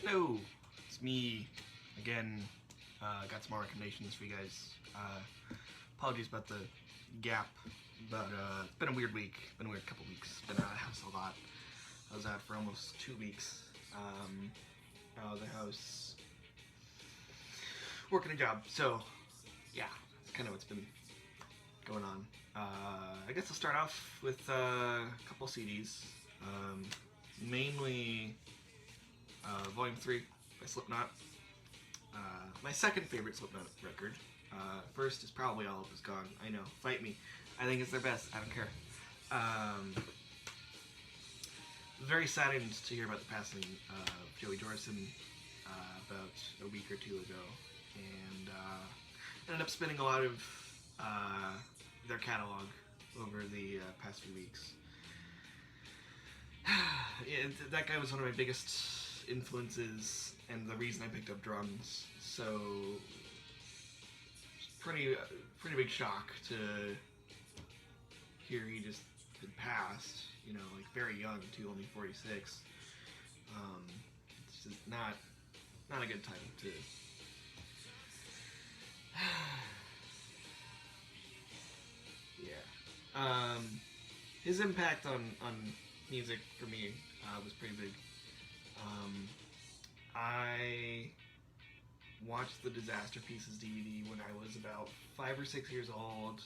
Hello, it's me again. Got some more recommendations for you guys. Apologies about the gap, but it's been a weird week. Been a weird couple weeks. Been out of the house a lot. I was out for almost 2 weeks. Out of the house, working a job. So yeah, that's kind of what's been going on. I guess I'll start off with a couple CDs. Mainly Volume 3 by Slipknot. My second favorite Slipknot record. First is probably All Hope Is Gone. I know, fight me. I think it's their best. I don't care. Very saddened to hear about the passing of Joey Jordison about a week or two ago, and ended up spending a lot of their catalog over the past few weeks. Yeah, that guy was one of my biggest influences and the reason I picked up drums, so pretty big shock to hear he just had passed, you know, like very young too, only 46. It's just not a good time to yeah. His impact on music for me was pretty big. I watched the Disaster Pieces DVD when I was about 5 or 6 years old,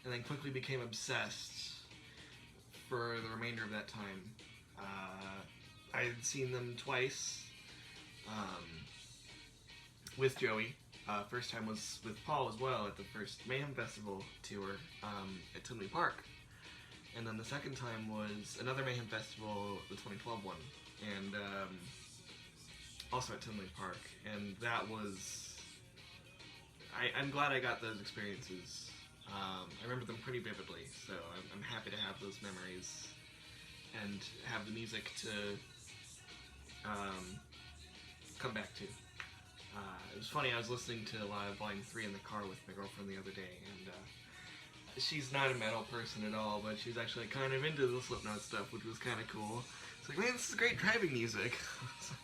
and then quickly became obsessed for the remainder of that time. I had seen them twice with Joey. First time was with Paul as well at the first Mayhem Festival tour at Tinley Park. And then the second time was another Mayhem Festival, the 2012 one, and also at Tinley Park. And that was... I'm glad I got those experiences. I remember them pretty vividly, so I'm happy to have those memories and have the music to come back to. It was funny, I was listening to a lot of Volume 3 in the car with my girlfriend the other day, and she's not a metal person at all, but she's actually kind of into the Slipknot stuff, which was kind of cool. It's like, man, this is great driving music. Like,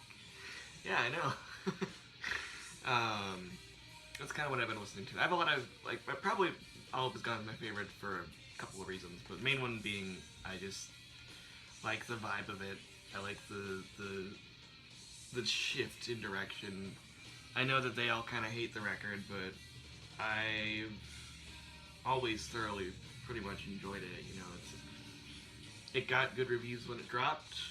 yeah, I know. That's kind of what I've been listening to. I have a lot of, like, probably All Hope Is Gone is my favorite for a couple of reasons, but the main one being I just like the vibe of it. I like the shift in direction. I know that they all kind of hate the record, but I've always thoroughly pretty much enjoyed it, you know. It got good reviews when it dropped.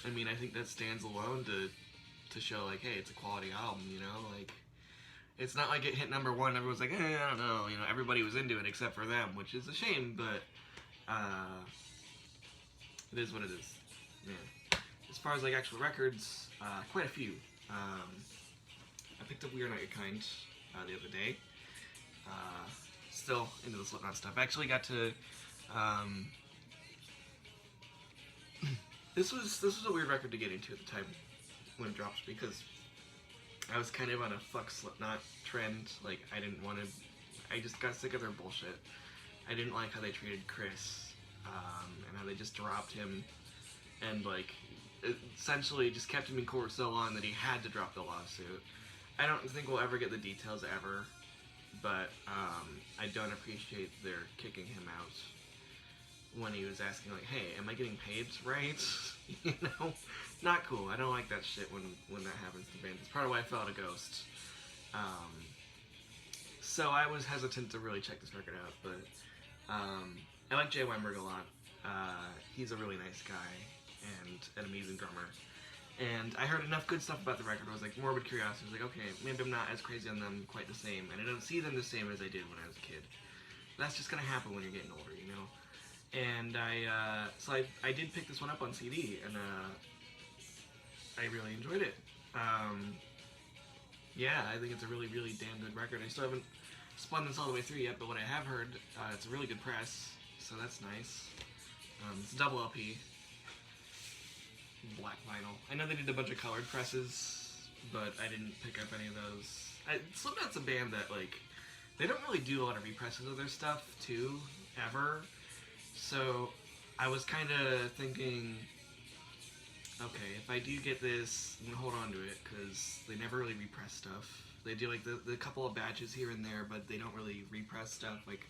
I mean, I think that stands alone to show, like, hey, it's a quality album, you know? Like, it's not like it hit number 1, everyone's like, I don't know, you know, everybody was into it except for them, which is a shame, but it is what it is. Yeah. As far as, like, actual records, quite a few. I picked up We Are Not Your Kind the other day. Still into the Slipknot stuff. I actually got to this was a weird record to get into at the time when it dropped, because I was kind of on a fuck Slipknot trend. Like, I just got sick of their bullshit. I didn't like how they treated Chris, and how they just dropped him, and like essentially just kept him in court so long that he had to drop the lawsuit. I don't think we'll ever get the details ever, but I don't appreciate their kicking him out when he was asking, like, hey, am I getting paid right? You know? Not cool. I don't like that shit when that happens to bands. It's part of why I fell out of Ghost. So I was hesitant to really check this record out, but I like Jay Weinberg a lot. He's a really nice guy and an amazing drummer. And I heard enough good stuff about the record. I was like, morbid curiosity. I was like, okay, maybe I'm not as crazy on them quite the same. And I don't see them the same as I did when I was a kid. That's just gonna happen when you're getting older, you know? And so I did pick this one up on CD, and I really enjoyed it. Yeah, I think it's a really, really damn good record. I still haven't spun this all the way through yet, but what I have heard, it's a really good press, so that's nice. It's a double LP. Black vinyl. I know they did a bunch of colored presses, but I didn't pick up any of those. Slipknot's a band that, like, they don't really do a lot of represses of their stuff, too, ever. So I was kind of thinking, okay, if I do get this, I'm gonna hold on to it because they never really repress stuff. They do like the couple of batches here and there, but they don't really repress stuff. Like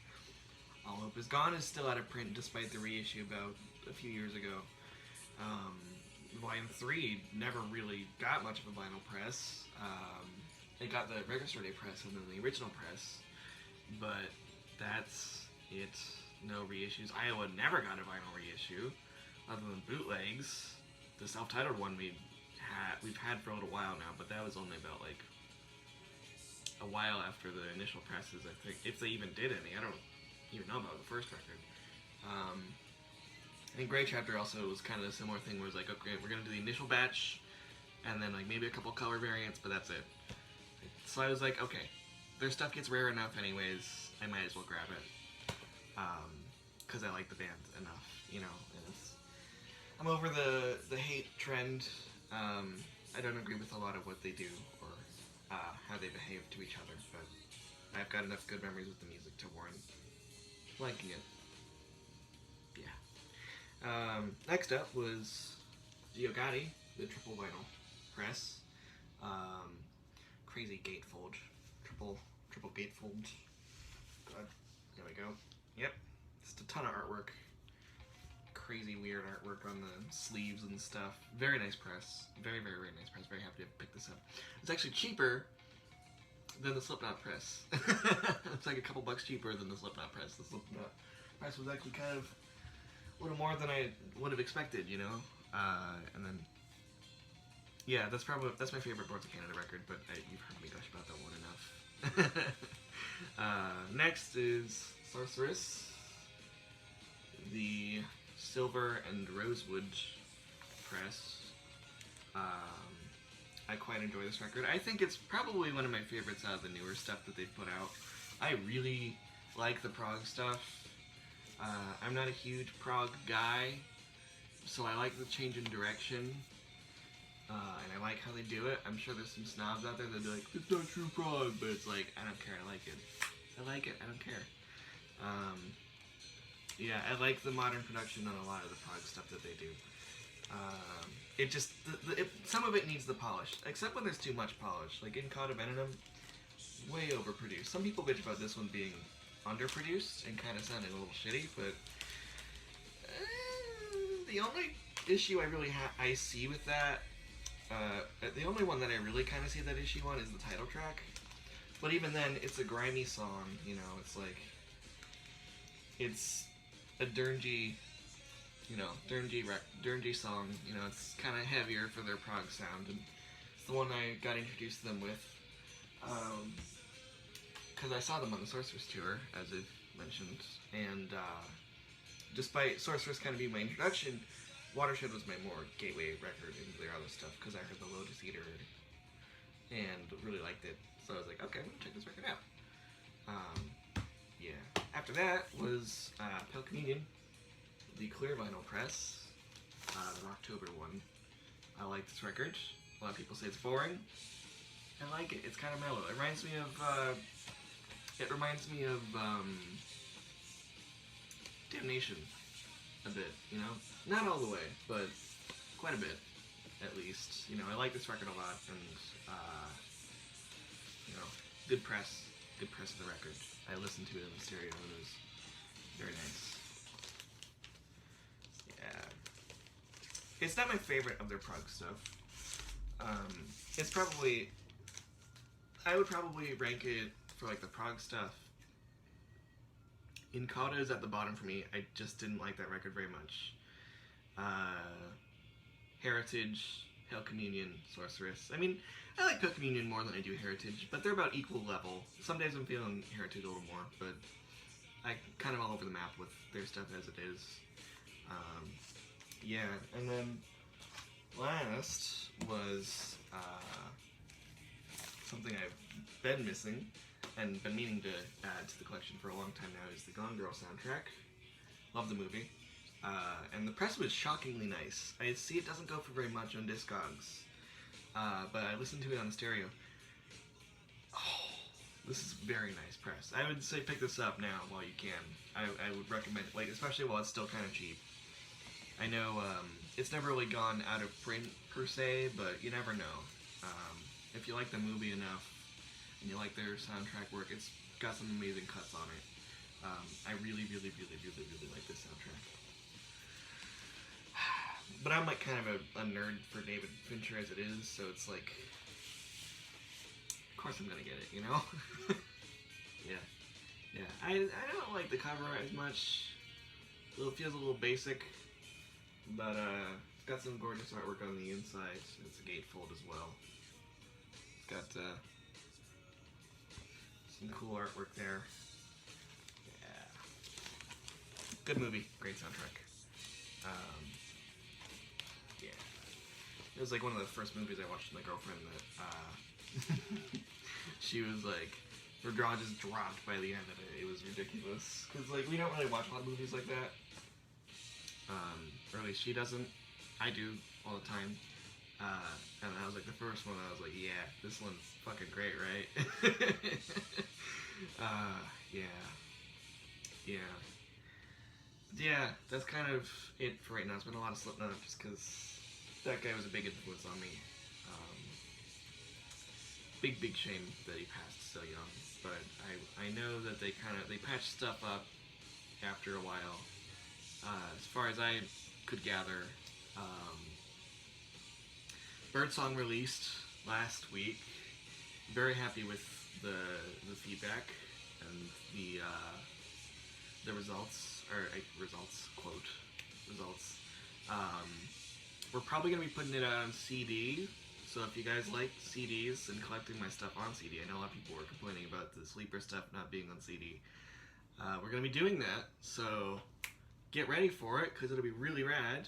All Hope Is Gone is still out of print despite the reissue about a few years ago. Volume 3 never really got much of a vinyl press. It got the regular store day press and then the original press, but that's it. No reissues. Iowa never got a vinyl reissue, other than bootlegs. The self-titled one we've had for a little while now, but that was only about like a while after the initial presses, I think, if they even did any. I don't even know about the first record. And Grey Chapter also was kind of a similar thing where it's like, okay, we're going to do the initial batch, and then like maybe a couple color variants, but that's it. So I was like, okay, their stuff gets rare enough anyways, I might as well grab it. Because I like the band enough, you know. I'm over the hate trend. I don't agree with a lot of what they do or how they behave to each other, but I've got enough good memories with the music to warrant liking it. Yeah. Next up was Giogati, the triple vinyl press. Crazy gatefold. Triple gatefold. God, there we go. Yep. Just a ton of artwork. Crazy weird artwork on the sleeves and stuff. Very nice press. Very, very, very nice press. Very happy to pick this up. It's actually cheaper than the Slipknot press. It's like a couple bucks cheaper than the Slipknot press. The Slipknot press was actually kind of a little more than I would have expected, you know? And then, yeah, that's my favorite Boards of Canada record, but you've heard me gush about that one enough. Next is Sorceress, the Silver and Rosewood press. I quite enjoy this record. I think it's probably one of my favorites out of the newer stuff that they've put out. I really like the prog stuff. I'm not a huge prog guy, so I like the change in direction. And I like how they do it. I'm sure there's some snobs out there that'll be like, it's not true prog, but it's like, I don't care, I like it. I like it, I don't care. Yeah, I like the modern production on a lot of the prog stuff that they do. It just, some of it needs the polish, except when there's too much polish. Like in Cauda Venenum, way overproduced. Some people bitch about this one being underproduced and kind of sounding a little shitty, but the only issue I see with that, the only one that I really kind of see that issue on is the title track. But even then, it's a grimy song, you know, it's like, it's a Durngy, you know, Durngy song, you know, it's kind of heavier for their prog sound, and it's the one I got introduced to them with, because I saw them on the Sorceress tour, as I've mentioned, and despite Sorceress kind of being my introduction, Watershed was my more gateway record into their other stuff, because I heard the Lotus Eater and really liked it, so I was like, okay, I'm gonna check this record out. Yeah. After that was Pale Communion, the clear vinyl press, the October one. I like this record. A lot of people say it's boring. I like it. It's kind of mellow. It reminds me of Damnation a bit, you know? Not all the way, but quite a bit, at least. You know, I like this record a lot, and, you know, good press of the record. I listened to it in the stereo, and it was very nice. Yeah. It's not my favorite of their prog stuff. It's probably, I would probably rank it for like the prog stuff. Incauda is at the bottom for me. I just didn't like that record very much. Heritage, Pale Communion, Sorceress. I mean, I like Pale Communion more than I do Heritage, but they're about equal level. Some days I'm feeling Heritage a little more, but I kind of all over the map with their stuff as it is. Yeah, and then last was something I've been missing and been meaning to add to the collection for a long time now, is the Gone Girl soundtrack. Love the movie. And the press was shockingly nice. I see it doesn't go for very much on Discogs, but I listened to it on the stereo. Oh, this is very nice press. I would say pick this up now while you can. I would recommend it, like, especially while it's still kind of cheap. I know it's never really gone out of print per se, but you never know. If you like the movie enough and you like their soundtrack work, it's got some amazing cuts on it. I really, really, really, really, really like this soundtrack. But I'm like kind of a nerd for David Fincher as it is, so it's like, of course I'm gonna get it, you know? Yeah. I don't like the cover as much. It feels a little basic, but it's got some gorgeous artwork on the inside. It's a gatefold as well. It's got some cool artwork there. Yeah. Good movie, great soundtrack. Yeah. It was like one of the first movies I watched with my girlfriend that she was like, her jaw just dropped by the end of it. It was ridiculous. Because like we don't really watch a lot of movies like that. Or at least she doesn't. I do all the time. And that was like the first one. I was like, yeah, this one's fucking great, right? Yeah, that's kind of it for right now. It's been a lot of Slipknot just because that guy was a big influence on me. Big shame that he passed so young. But I know that they patched stuff up after a while. As far as I could gather, Birdsong released last week. Very happy with the feedback and the results, or results, quote, results. We're probably going to be putting it out on CD, so if you guys like CDs and collecting my stuff on CD, I know a lot of people were complaining about the Sleeper stuff not being on CD. We're going to be doing that, so get ready for it, because it'll be really rad.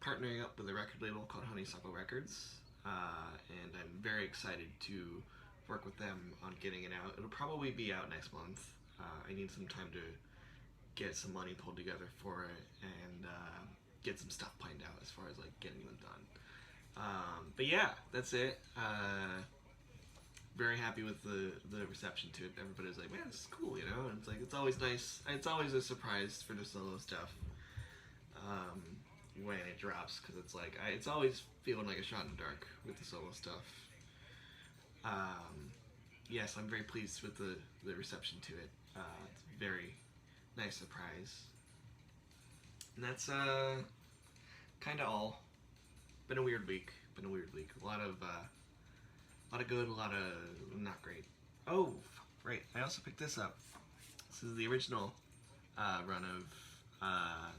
Partnering up with a record label called Honeysuckle Records, and I'm very excited to work with them on getting it out. It'll probably be out next month. I need some time to get some money pulled together for it and get some stuff planned out as far as like getting them done. But yeah, that's it. Very happy with the reception to it. Everybody's like, man, this is cool, you know? And it's like, it's always nice. It's always a surprise for the solo stuff when it drops, because it's like, it's always feeling like a shot in the dark with the solo stuff. Yes, I'm very pleased with the reception to it. It's a very nice surprise. And that's kind of all. Been a weird week. A lot of good, a lot of not great. Oh, right. I also picked this up. This is the original run of oh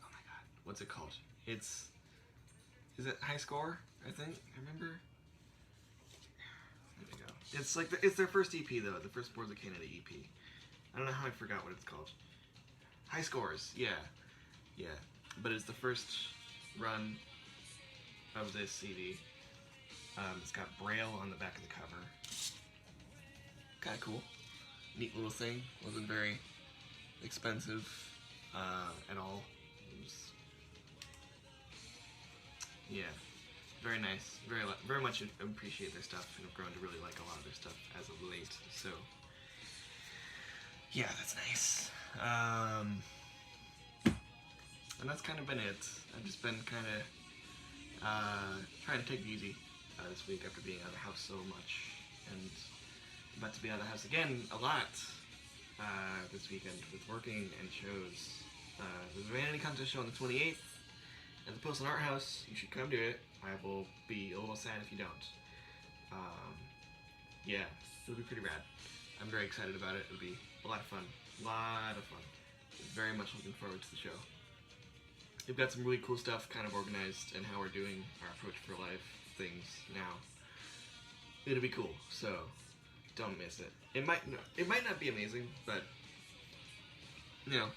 my god, what's it called? Is it High Score? I think I remember. There we go. It's like it's their first EP though, the first Boards of Canada EP. I don't know how I forgot what it's called. High Scores, yeah. But it's the first run of this CD. It's got Braille on the back of the cover. Kind of cool. Neat little thing. Wasn't very expensive at all. It was, yeah, very nice. Very much appreciate their stuff, and have grown to really like a lot of their stuff as of late. So, yeah, that's nice. And that's kind of been it. I've just been kind of trying to take it easy this week after being out of the house so much, and I'm about to be out of the house again a lot this weekend with working and shows. There's a Vanity Contest show on the 28th at the Postal Art House. You should come to it. I will be a little sad if you don't. Yeah, it'll be pretty rad. I'm very excited about it. It'll be a lot of fun. Very much looking forward to the show. We've got some really cool stuff kind of organized and how we're doing our Approach for Life things now. It'll be cool, so don't miss it. It might not be amazing, but you know,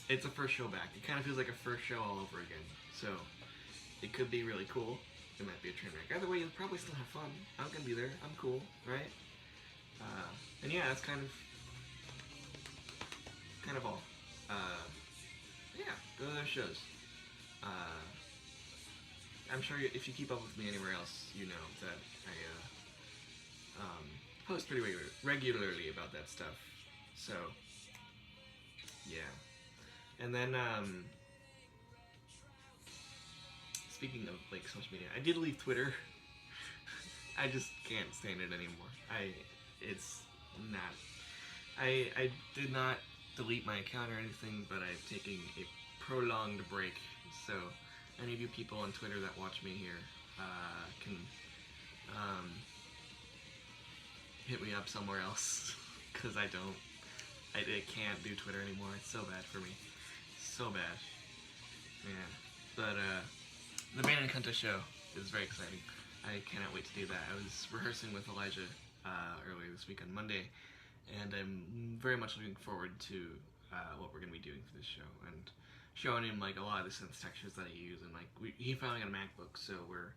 it's a first show back. It kind of feels like a first show all over again. So it could be really cool. It might be a train wreck. Either way, you'll probably still have fun. I'm gonna be there. I'm cool, right? And yeah, that's kind of all. Yeah, go to those shows. I'm sure if you keep up with me anywhere else, you know that I post pretty regularly about that stuff. So, yeah. And then speaking of like social media, I did leave Twitter. I just can't stand it anymore. It's not. I did not delete my account or anything, but I'm taking a prolonged break. So any of you people on Twitter that watch me here can hit me up somewhere else, because I can't do Twitter anymore. It's so bad for me. So bad. Yeah. But the Band and Kunta show is very exciting. I cannot wait to do that. I was rehearsing with Elijah earlier this week on Monday, and I'm very much looking forward to what we're going to be doing for this show, and showing him like a lot of the synth textures that I use, and like he finally got a MacBook, so we're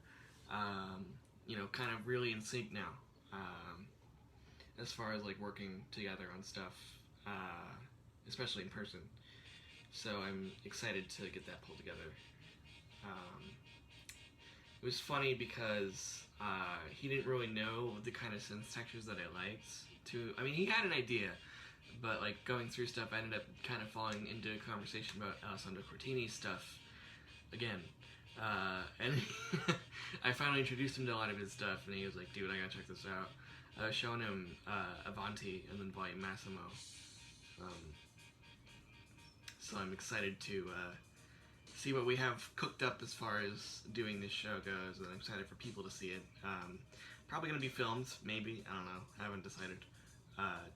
kind of really in sync now as far as like working together on stuff, especially in person. So I'm excited to get that pulled together. It was funny because he didn't really know the kind of synth textures that I liked. I mean, he had an idea, but like going through stuff, I ended up kind of falling into a conversation about Alessandro Cortini's stuff again. And I finally introduced him to a lot of his stuff, and he was like, "Dude, I gotta check this out." I was showing him Avanti and then Volume Massimo. So I'm excited to see what we have cooked up as far as doing this show goes, and I'm excited for people to see it. Probably going to be filmed, maybe, I don't know, I haven't decided.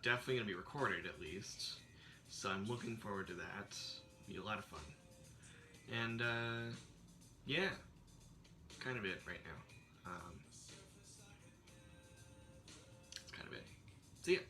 Definitely going to be recorded, at least, so I'm looking forward to that. It'll be a lot of fun. And, yeah, kind of it right now. That's kind of it. See ya!